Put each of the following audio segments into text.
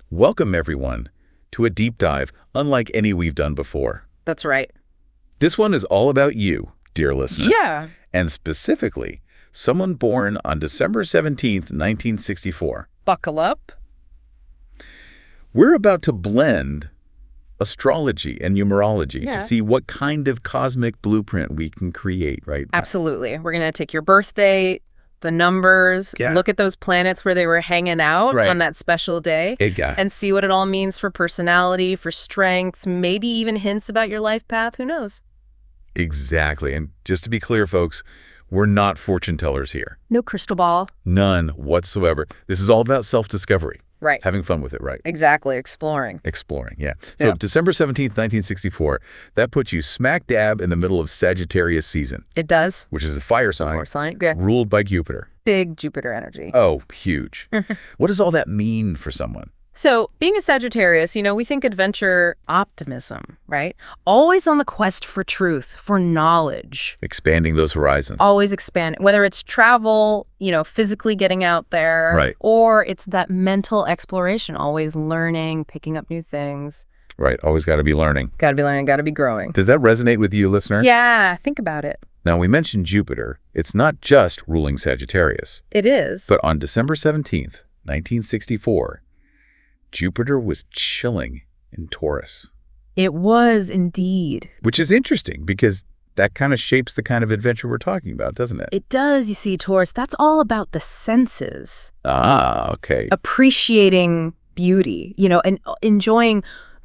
Welcome, everyone, to a deep dive unlike any we've done before. That's right. This one is all about you, dear listener. Yeah. And specifically, someone born on December 17th, 1964. Buckle up. We're about to blend astrology and numerology to see what kind of cosmic blueprint we can create, right? Absolutely. We're going to take your birthday, the numbers, look at those planets where they were hanging out on that special day, and see what it all means for personality, for strengths, maybe even hints about your life path. Who knows? Exactly. And just to be clear, folks, we're not fortune tellers here. No crystal ball. None whatsoever. This is all about self-discovery. Right. Having fun with it, right? Exactly. Exploring. Exploring, yeah. So December 17th, 1964, that puts you smack dab in the middle of Sagittarius season. It does. Which is a fire sign, Good. ruled by Jupiter. Big Jupiter energy. Oh, huge. What does all that mean for someone? So being a Sagittarius, we think adventure, optimism, right? Always on the quest for truth, for knowledge. Expanding those horizons. Always expanding, whether it's travel, physically getting out there, or it's that mental exploration, always learning, picking up new things. Right, always got to be learning. Got to be learning, got to be growing. Does that resonate with you, listener? Yeah, think about it. Now, we mentioned Jupiter. It's not just ruling Sagittarius. It is. But on December 17th, 1964, Jupiter was chilling in Taurus. It was indeed. Which is interesting because that kind of shapes the kind of adventure we're talking about, doesn't it? It does, you see, Taurus. That's all about the senses. Ah, okay. Appreciating beauty, and enjoying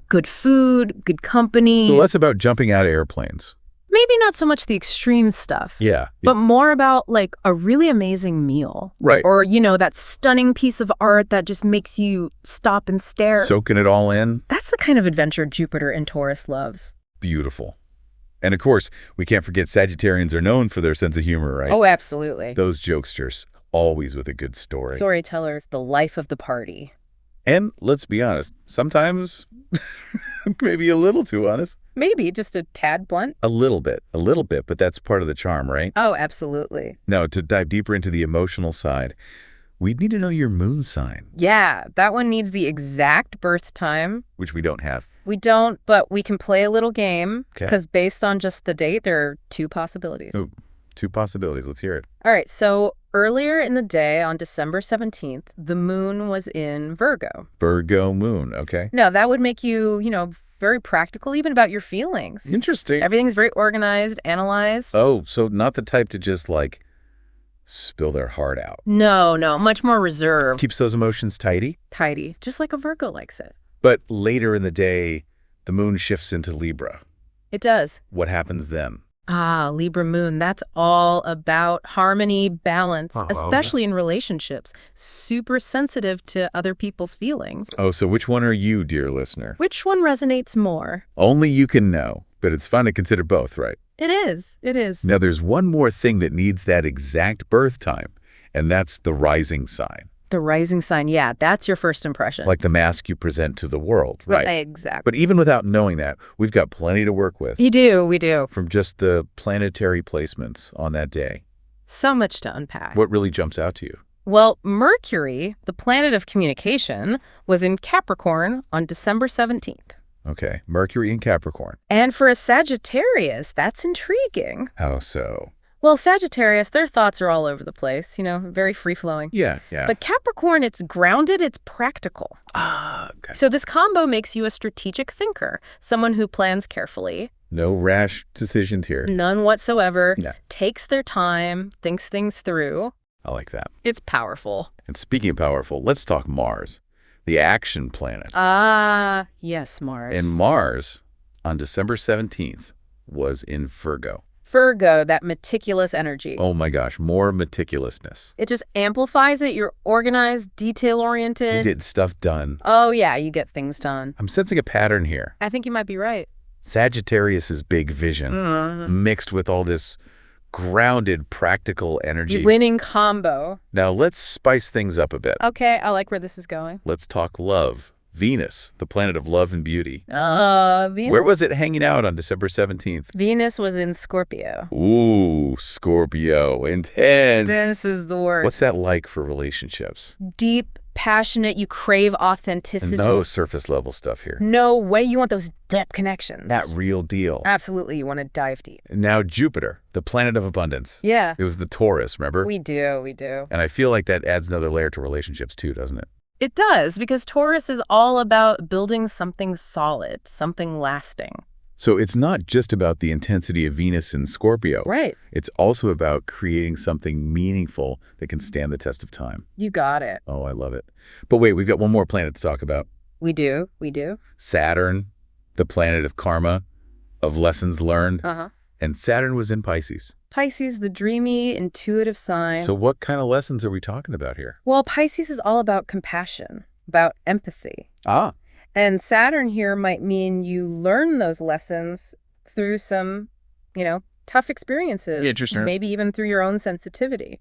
good food, good company. So less about jumping out of airplanes. Maybe not so much the extreme stuff. Yeah. But more about like a really amazing meal. Right. Or, that stunning piece of art that just makes you stop and stare. Soaking it all in. That's the kind of adventure Jupiter and Taurus loves. Beautiful. And of course, we can't forget Sagittarians are known for their sense of humor, right? Oh, absolutely. Those jokesters, always with a good story. Storytellers, the life of the party. And let's be honest, sometimes maybe a little too honest. Maybe just a tad blunt. A little bit, but that's part of the charm, right? Oh, absolutely. Now, to dive deeper into the emotional side, we'd need to know your moon sign. Yeah, that one needs the exact birth time. Which we don't have. We don't, but we can play a little game because based on just the date, there are two possibilities. Oh, two possibilities. Let's hear it. All right, so earlier in the day on December 17th, the moon was in Virgo. Virgo Moon, okay. Now, that would make you, very practical, even about your feelings. Interesting. Everything's very organized, analyzed. Oh, so not the type to just, spill their heart out. No, much more reserved. Keeps those emotions tidy? Tidy, just like a Virgo likes it. But later in the day, the moon shifts into Libra. It does. What happens then? Ah, Libra Moon, that's all about harmony, balance, especially in relationships. Super sensitive to other people's feelings. Oh, so which one are you, dear listener? Which one resonates more? Only you can know, but it's fun to consider both, right? It is. It is. Now, there's one more thing that needs that exact birth time, and that's the rising sign. The rising sign, yeah, that's your first impression. Like the mask you present to the world, right? Exactly. But even without knowing that, we've got plenty to work with. We do. From just the planetary placements on that day. So much to unpack. What really jumps out to you? Well, Mercury, the planet of communication, was in Capricorn on December 17th. Okay, Mercury in Capricorn. And for a Sagittarius, that's intriguing. How so? Well, Sagittarius, their thoughts are all over the place, very free-flowing. Yeah. But Capricorn, it's grounded, it's practical. Ah, okay. So this combo makes you a strategic thinker, someone who plans carefully. No rash decisions here. None whatsoever. Yeah. Takes their time, thinks things through. I like that. It's powerful. And speaking of powerful, let's talk Mars, the action planet. Ah, yes, Mars. And Mars, on December 17th, was in Virgo. Virgo, that meticulous energy. Oh my gosh, more meticulousness. It just amplifies it. You're organized, detail-oriented. You get stuff done. Oh, yeah, you get things done. I'm sensing a pattern here. I think you might be right. Sagittarius's big vision mixed with all this grounded, practical energy. The winning combo. Now let's spice things up a bit. Okay, I like where this is going. Let's talk love. Venus, the planet of love and beauty. Venus. Where was it hanging out on December 17th? Venus was in Scorpio. Ooh, Scorpio. Intense. This is the word. What's that like for relationships? Deep, passionate. You crave authenticity. No surface level stuff here. No way. You want those depth connections. That real deal. Absolutely. You want to dive deep. Now Jupiter, the planet of abundance. Yeah. It was the Taurus, remember? We do. And I feel like that adds another layer to relationships too, doesn't it? It does, because Taurus is all about building something solid, something lasting. So it's not just about the intensity of Venus and Scorpio. Right. It's also about creating something meaningful that can stand the test of time. You got it. Oh, I love it. But wait, we've got one more planet to talk about. We do. Saturn, the planet of karma, of lessons learned. And Saturn was in Pisces. Pisces, the dreamy, intuitive sign. So what kind of lessons are we talking about here? Well, Pisces is all about compassion, about empathy. And Saturn here might mean you learn those lessons through some, tough experiences. Interesting. Maybe even through your own sensitivity.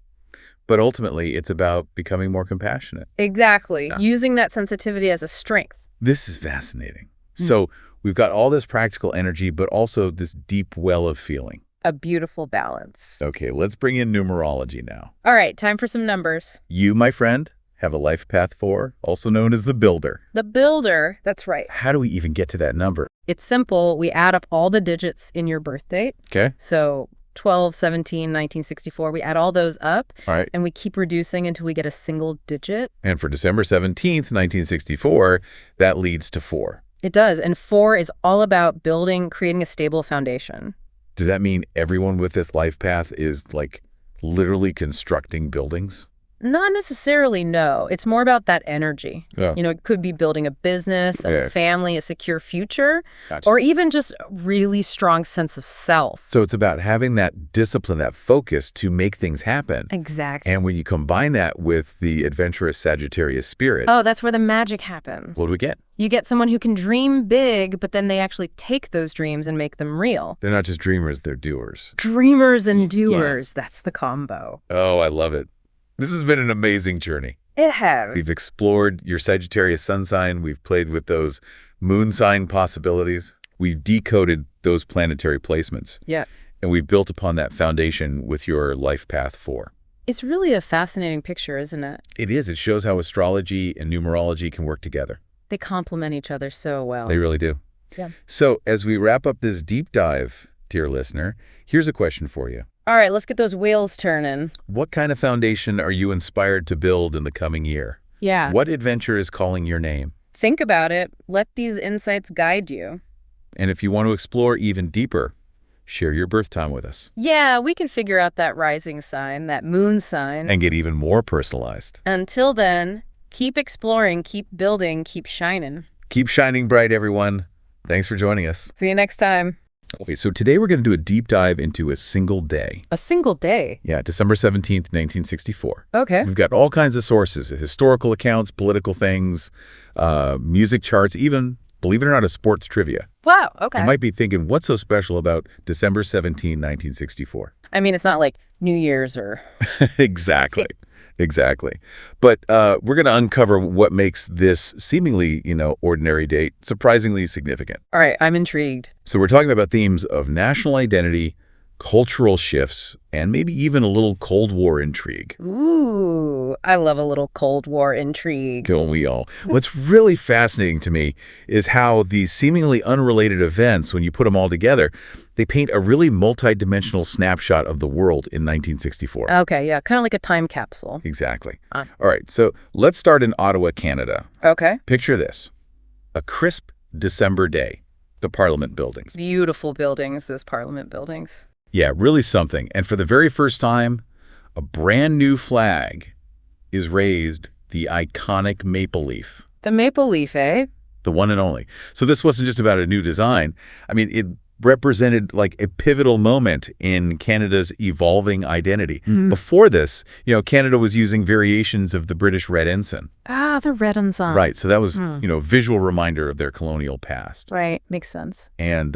But ultimately, it's about becoming more compassionate. Exactly. Yeah. Using that sensitivity as a strength. This is fascinating. So we've got all this practical energy, but also this deep well of feeling. A beautiful balance. Okay, let's bring in numerology now. All right, time for some numbers. You, my friend, have a life path 4, also known as the builder. The builder, that's right. How do we even get to that number? It's simple. We add up all the digits in your birth date. Okay. So 12, 17, 1964, we add all those up. All right. And we keep reducing until we get a single digit. And for December 17th, 1964, that leads to 4. It does. And 4 is all about creating a stable foundation. Does that mean everyone with this life path is like literally constructing buildings? Not necessarily, no. It's more about that energy. Yeah. It could be building a business, a family, a secure future, Gotcha. Or even just a really strong sense of self. So it's about having that discipline, that focus to make things happen. Exactly. And when you combine that with the adventurous Sagittarius spirit. Oh, that's where the magic happens. What do we get? You get someone who can dream big, but then they actually take those dreams and make them real. They're not just dreamers, they're doers. Dreamers and doers. Yeah. That's the combo. Oh, I love it. This has been an amazing journey. It has. We've explored your Sagittarius sun sign. We've played with those moon sign possibilities. We've decoded those planetary placements. Yeah. And we've built upon that foundation with your life path 4. It's really a fascinating picture, isn't it? It is. It shows how astrology and numerology can work together. They complement each other so well. They really do. Yeah. So as we wrap up this deep dive, dear listener, here's a question for you. All right, let's get those wheels turning. What kind of foundation are you inspired to build in the coming year? Yeah. What adventure is calling your name? Think about it. Let these insights guide you. And if you want to explore even deeper, share your birth time with us. Yeah, we can figure out that rising sign, that moon sign. And get even more personalized. Until then, keep exploring, keep building, keep shining. Keep shining bright, everyone. Thanks for joining us. See you next time. Okay, so today we're going to do a deep dive into a single day. A single day? Yeah, December 17th, 1964. Okay. We've got all kinds of sources, historical accounts, political things, music charts, even, believe it or not, a sports trivia. Wow, okay. You might be thinking, what's so special about December 17, 1964? I mean, it's not like New Year's or... Exactly. Exactly. But we're going to uncover what makes this seemingly, ordinary date surprisingly significant. All right, I'm intrigued. So we're talking about themes of national identity, cultural shifts, and maybe even a little Cold War intrigue. Ooh, I love a little Cold War intrigue. Don't we all? What's really fascinating to me is how these seemingly unrelated events, when you put them all together, they paint a really multi-dimensional snapshot of the world in 1964. Okay, yeah, kind of like a time capsule. Exactly. All right, so let's start in Ottawa, Canada. Okay. Picture this. A crisp December day. The Parliament buildings. Beautiful buildings, those Parliament buildings. Yeah, really something. And for the very first time, a brand new flag is raised, the iconic maple leaf. The maple leaf, eh? The one and only. So this wasn't just about a new design. I mean, it represented like a pivotal moment in Canada's evolving identity. Before this, Canada was using variations of the British red ensign. Ah, the red ensign. Right. So that was, visual reminder of their colonial past. Right. Makes sense. And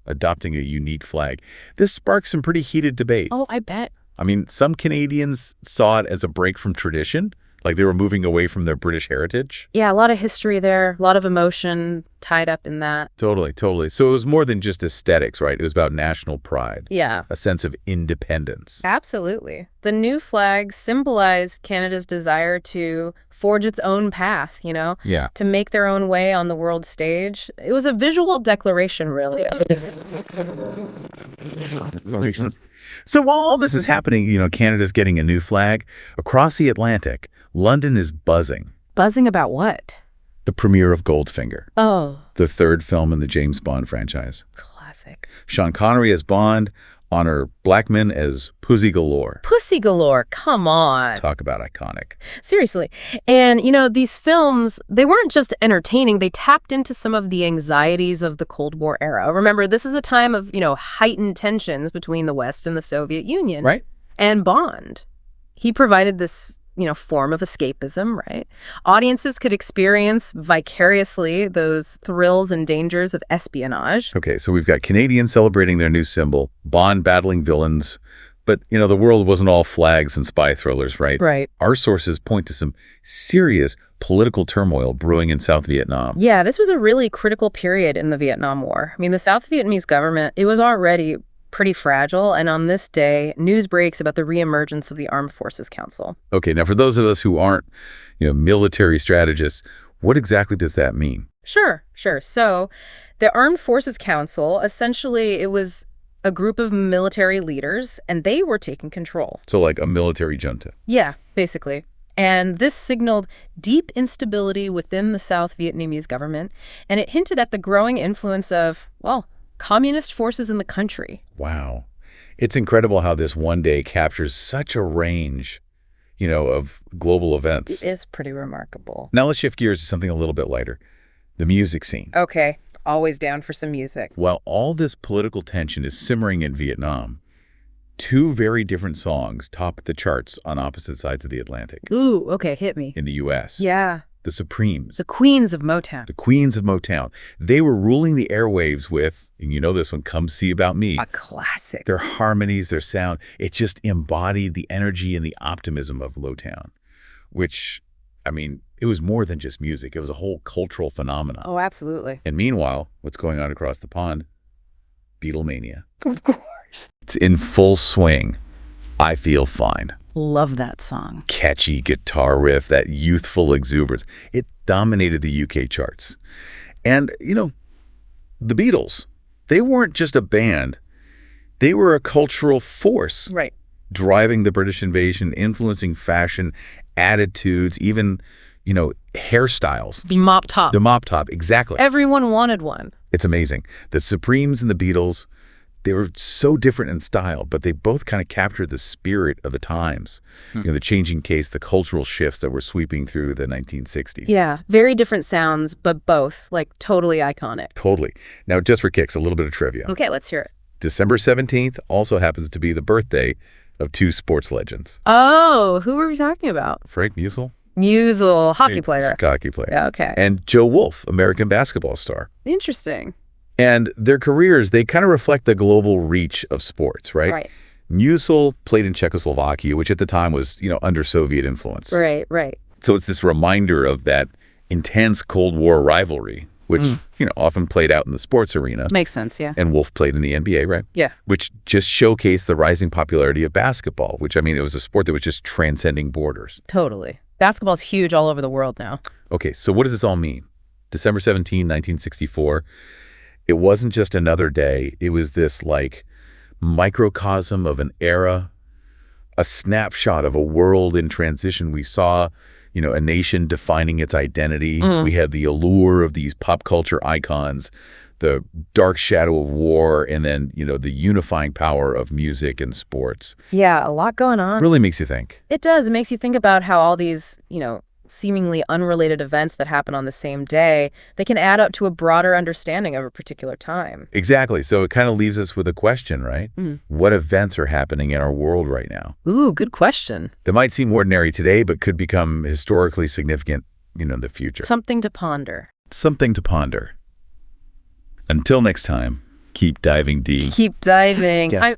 adopting a unique flag. This sparked some pretty heated debates. Oh, I bet. I mean, some Canadians saw it as a break from tradition, like they were moving away from their British heritage. Yeah, a lot of history there, a lot of emotion tied up in that. Totally, totally. So it was more than just aesthetics, right? It was about national pride. Yeah. A sense of independence. Absolutely. The new flag symbolized Canada's desire to forge its own path, to make their own way on the world stage. It was a visual declaration, really. So while all this is happening, Canada's getting a new flag. Across the Atlantic, London is buzzing. Buzzing about what? The premiere of Goldfinger. Oh. The third film in the James Bond franchise. Classic. Sean Connery as Bond, Honor Blackman as Pussy Galore. Pussy Galore, come on. Talk about iconic. Seriously. And, these films, they weren't just entertaining. They tapped into some of the anxieties of the Cold War era. Remember, this is a time of, heightened tensions between the West and the Soviet Union. Right. And Bond. He provided this form of escapism, right? Audiences could experience vicariously those thrills and dangers of espionage. Okay, so we've got Canadians celebrating their new symbol, Bond battling villains, but, the world wasn't all flags and spy thrillers, right? Right. Our sources point to some serious political turmoil brewing in South Vietnam. Yeah, this was a really critical period in the Vietnam War. I mean, the South Vietnamese government, it was already pretty fragile, and on this day, news breaks about the reemergence of the Armed Forces Council. Okay, now for those of us who aren't, military strategists, what exactly does that mean? Sure. So, the Armed Forces Council, essentially, it was a group of military leaders, and they were taking control. So like a military junta? Yeah, basically. And this signaled deep instability within the South Vietnamese government, and it hinted at the growing influence of, communist forces in the country. Wow. It's incredible how this one day captures such a range, of global events. It is pretty remarkable. Now let's shift gears to something a little bit lighter. The music scene. Okay. Always down for some music. While all this political tension is simmering in Vietnam, two very different songs top the charts on opposite sides of the Atlantic. Ooh, okay, hit me. In the U.S. Yeah. The Supremes. The Queens of Motown. The Queens of Motown. They were ruling the airwaves with, and you know this one, Come See About Me. A classic. Their harmonies, their sound, it just embodied the energy and the optimism of Motown, which, it was more than just music. It was a whole cultural phenomenon. Oh, absolutely. And meanwhile, what's going on across the pond? Beatlemania. Of course. It's in full swing. I Feel Fine. Love that song. Catchy guitar riff, that youthful exuberance. It dominated the UK charts. And, the Beatles, they weren't just a band. They were a cultural force. Right. Driving the British invasion, influencing fashion, attitudes, even, hairstyles. The mop top. The mop top, exactly. Everyone wanted one. It's amazing. The Supremes and the Beatles, they were so different in style, but they both kind of captured the spirit of the times. The changing case, the cultural shifts that were sweeping through the 1960s. Yeah, very different sounds, but both, totally iconic. Totally. Now, just for kicks, a little bit of trivia. Okay, let's hear it. December 17th also happens to be the birthday of two sports legends. Oh, who were we talking about? Frank Musil. Hockey player. Hockey player. Yeah, okay. And Joe Wolf, American basketball star. Interesting. And their careers, they kind of reflect the global reach of sports, right? Right. Musil played in Czechoslovakia, which at the time was, under Soviet influence. Right. So it's this reminder of that intense Cold War rivalry, which, often played out in the sports arena. Makes sense, yeah. And Wolf played in the NBA, right? Yeah. Which just showcased the rising popularity of basketball, which, it was a sport that was just transcending borders. Totally. Basketball's huge all over the world now. Okay, so what does this all mean? December 17, 1964. It wasn't just another day. It was this microcosm of an era, a snapshot of a world in transition. We saw, a nation defining its identity. We had the allure of these pop culture icons, the dark shadow of war, and then, the unifying power of music and sports. Yeah, a lot going on. Really makes you think. It does. It makes you think about how all these, seemingly unrelated events that happen on the same day, they can add up to a broader understanding of a particular time. Exactly. So it kind of leaves us with a question, right? What events are happening in our world right now? Ooh, good question. They might seem ordinary today, but could become historically significant, in the future. Something to ponder. Something to ponder. Until next time, keep diving deep. Keep diving. Yeah.